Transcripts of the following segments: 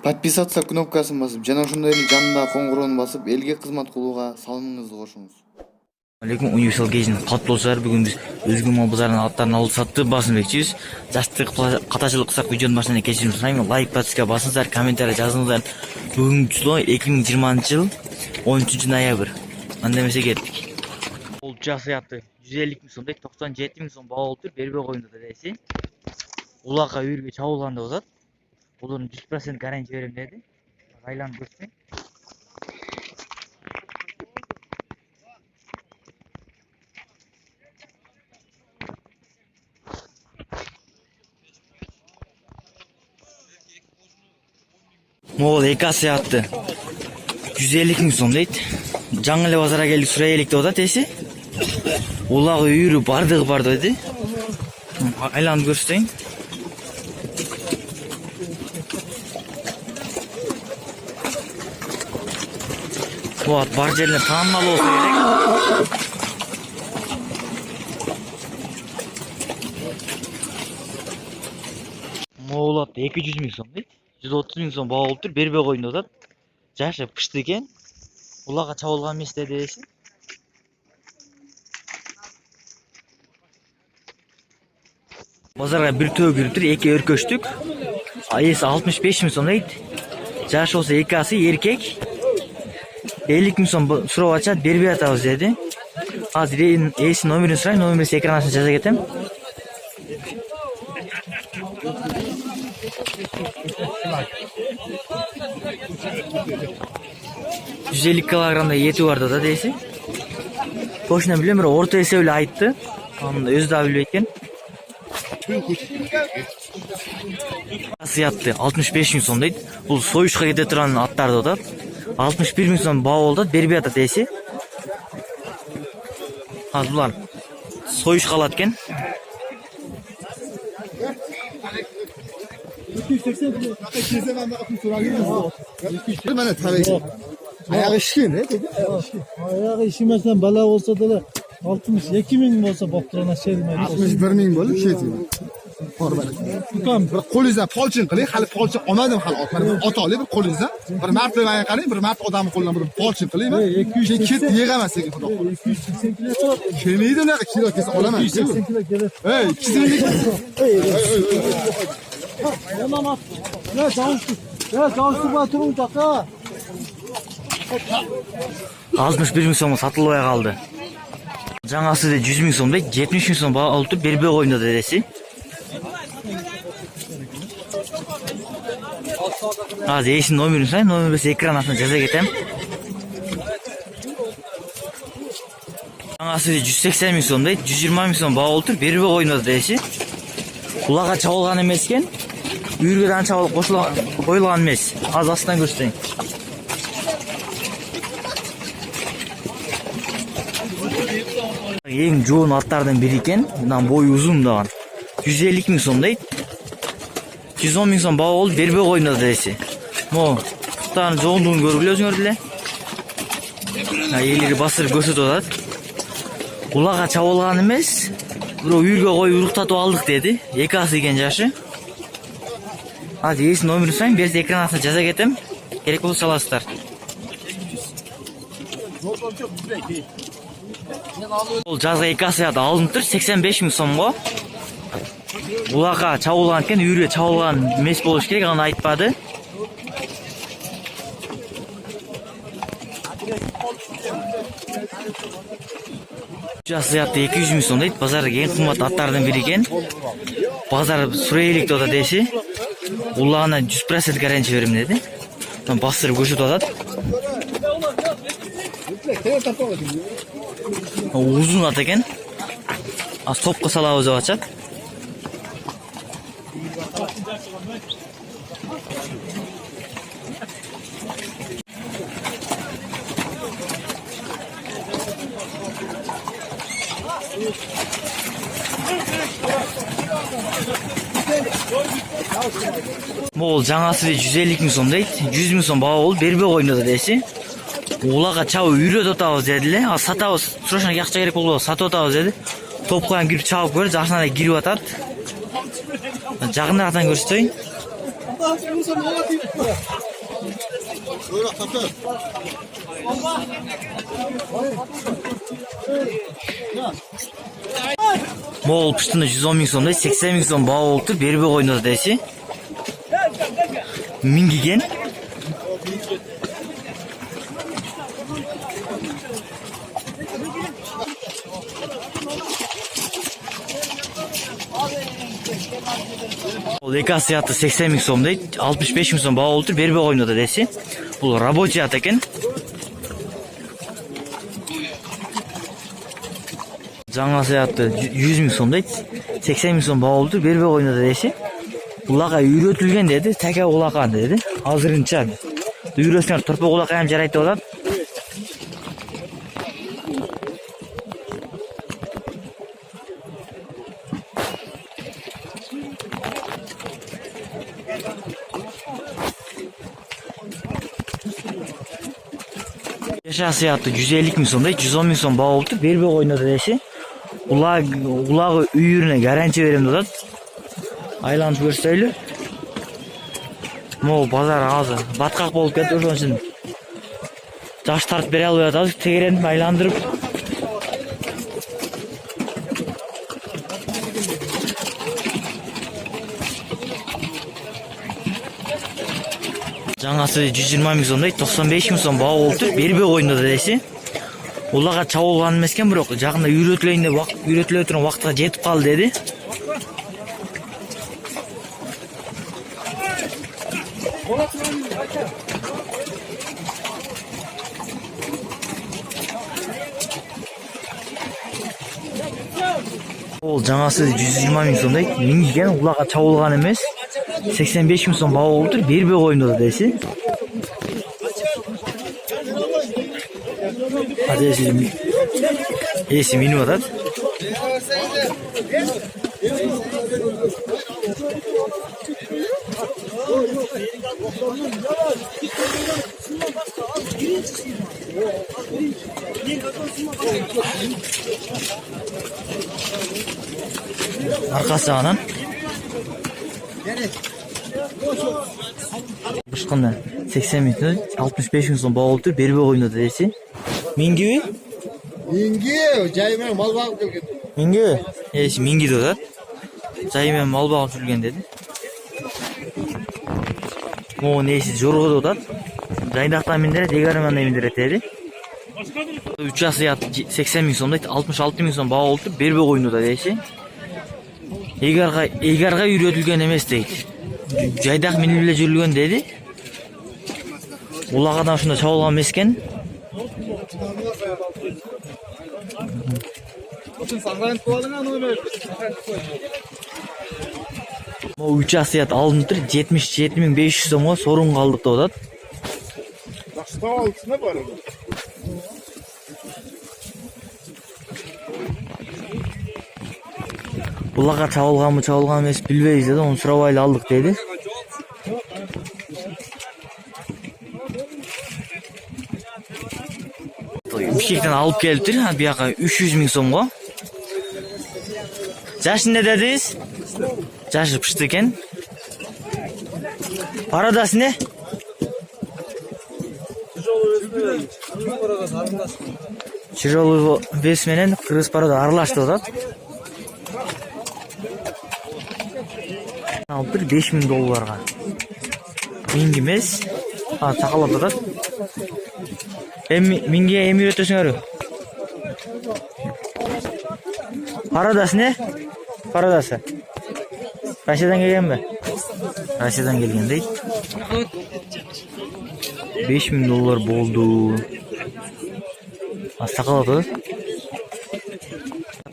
Подписаться кнопкасын басып, жана ошондой эле жанындагы коңгуроonu басып, элге кызмат кылууга салымыңызды кошуңуз. Алейкум, универсал кезин калыптуу болсолар, бүгүн биз өзгө мал базарынан аттарын алып сатып басынбекчибиз. Жаштык катачылык кылсак видеонун башынан кечирим сурайм. Лайк, подписка басыңыздар, комментарий жазыңыздар. Бүгүнкү число 2020-жыл 13-ноябрь. Анда эмесе кеттик. Бул жасыяты 150 миң сомдой, 97 миң сом баа болуптур. Бербей коюңдар да десе. Улакка үйүргө чабылган деп атат. Буларын 100% гарантия берем деди. Айланып көрсөң. Могул экасы атты 150 миң сом дейт. Жаңы эле базарга келдик, сурай элек деп атат эси. Улагы үйүрү бардыгы бар деди. Айланып көрсөң. Вот, бар жеринен таанымал болсо керек. Могул атты 200 миң сом дейт. 130 миң сом баа болуптур, бербей коюн деп атат. Жашы пышты экен. Улага чабылган эмес деди эси. Базарга бир төө кириптир, эки өркөчтүк. Эси 65 миң сом дейт. Жашы болсо экасы эркек. 50 миң сом сурап атышат, бербей атабыз деди. Азыр эси номерин сурайм, номерин экран астына жаза кетем. %50 килограммдай ети бар да дейси. Точно билем, бирок орто эсеп эле айтты. Аны өзү да билбейт экен. Асыятты 65 миң сом дейт. Бул союшка кете турган аттар деп атат. 61 миң сом баа болду, бербей атат эси. Азыр булар союшка алат экен. 280 Ayağı işkin ne dedi? Ayağı işimezden bala olsa da 62 ming bolsa bopturana şey demaydi. 61 ming bo'lib ketdi. Ukam bir qo'lingizdan polchin qiling, hali polchin olmadim hali otlarni. Otoli bir qo'lingizdan bir marta manga qarang, bir marta odamni qo'lidan bir polchin qilingmi? 200 ket yig'aman sekin xudo. 280 kilo. Kelmaydi unaqa kilo kelsa olaman. 280 kilo keladi. Ey, 280 kilo. Tamam at. Ya davuştu batırın taka. 61 миң сом сатылбай калды. Жаңасы да 100 миң сом дейт, 70 миң сом баа алып бербей коюнду дедеси. Азыр эсин номерин сурайм, номерин экран астына жаза кетем. Жаңасы 180 миң сом дейт, 120 миң сом баа алып бербей коюнду дедеси. Кулага чабылган эмес экен. Үйүргө да анча коюлган эмес. Азыр астынан көрсөтөйүн. Эң жоон аттардан бири экен. Мындан бою узун даган. 150 миң сом дейт. 110 миң сом баа болуп бербей коюнду дедеси. Мо, туттарын жоондугун көргүлө өзүңөр деле. Элери басырып көрсөтүп атат. Улага чабылган эмес, бирок үйүргө коюп уруктатып алдык деди. Экасы экен жашы. Азыр эсин номерин сурайм, берсе экран астына жаза кетем. Керек болсо аласыздар. Бул жазга экасы алынып 85 миң сомго. Улакка чабылган экен, үйүргө чабылган эмес болуш керек, аны айтпады. Жасыяты 200 миң сом дейт. Базарда эң кымбат аттардан бири экен. Базар сурай элек деп атат эси. Улагына 100% гарантия берем деди. Басырып көрсөтүп атат. Узун ат экен. Топко салабыз деп атышат. Могул жаңасы 150 миң сом дейт. 100 миң сом баа болуп бербей коюнду дедеси. Улага чабып үйрөтүп атабыз деди эле. Сатабыз, срочно акча керек болду, сатып атабыз деди. Топкан кирип чабып көрдү, жакшынан эле кирип атат. Жагындан көрсөтөйүн. Moğol pıştığında 110 bin somda 80 bin som bağ oldu. Berbe oynadı desi. Mingigen. O lekası yattı 80 bin som değil. 65 bin som bağ oldu. Berbe oynadı desi. Bu rabochi yat eken. Жаңа саятты 100 миң сом дейт. 80 миң сом баа болду. Бербей ойноду деши. Улака үйрөтүлген деди. Таке улака деди. Азырынча. Үйрөсүнөр торпок улака ham жарайт деп атат. Yaşa siyatı 150 ming so'm deydi. 110 ming so'm baa boldu. Berбей oynodu dеши. Ulagı үйүрүнө гарантия берем деп атат. Айланып көрсөйлү. Могу базар азыр баткак болуп кетти, ошон үчүн жаш тартып бере албай атабыз. Тегеренип айландырып. Жаңасы 120 миң сом дейт. 95 миң сом баа болду. Бербей ойноду деши. Улага чабылган эмес экен, бирок жакында үйрөтүлө турган убакытка жетип калды деди. Ол жаңасы 120 миң сом дейт. Минген улага чабылган эмес. 85 миң сом баа болду. Бербей ойноду деши. Esi minib atат. Arkası anan. Бышкында 80 миң сом, 65 миң сом баа болду. Бербей ойноду деши. Минги? Mingi, жай менен мал багып келген. Минги? Минги деп атат. Жай менен мал багып жүргөн деди. Могу неси жорго деп атат. Жайдактан миндирет, эгариман миндирет деди. 3 жасы 80 миң сом дейт. 66 миң сом баа болду. Бербей ойноду деши. Эгарга үйрөтүлгөн эмес дейт. Жайдак минип эле жүрүлгөн деди. Улагадан ушунда чабылган эмес экен. Могу 3 асыят алынып тур. 77.500 сомго сорун калдык деп атат. Улага чабылганбы, чабылган эмес билбейбиз деди. Ону сурабай эле алдык деди. Бишкектен алып келиптир. Бияка 300 миң сомго. Жашы не дедиңиз? Жашы пышты экен. Парадасы не? Тяжелый вес менен кыргыз парада аралашты деп атат. Алып 5 миң долларга. Минги эмес. Сакалап атат. Минге эми үйрөтөсүңөр. Парадасы не? Парадасы. Россиядан келгенби? Россиядан келген дейт. 5 миң доллар болду. Сакалап атат.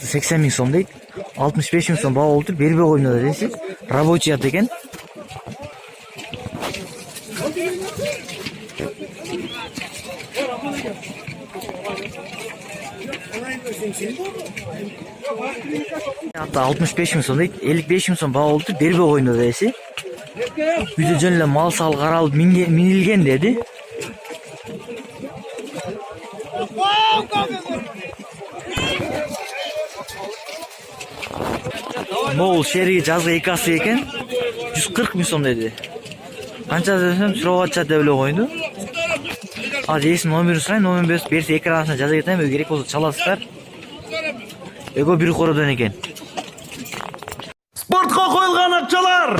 80 миң сом дейт. 65 миң сом баа болду. Бербей ойноду деши. Рабочий ат экен. Hatta 65 ming so'm deydi, 55 ming so'm baa oldu, berбей oynadı desi. Uyda jön эле мал сал каралып минилген dedi. Moğol şehriga жазгы 2 асы экен, 140 ming so'm dedi. Канча десем сурап атышат деп эле койду. Азыр эсин номерин сурайын, номерин берсе экранына жаза кетейин, керек болсо чаласыздар. Эго бир кородон экен. Спортқа қойылған ақшалар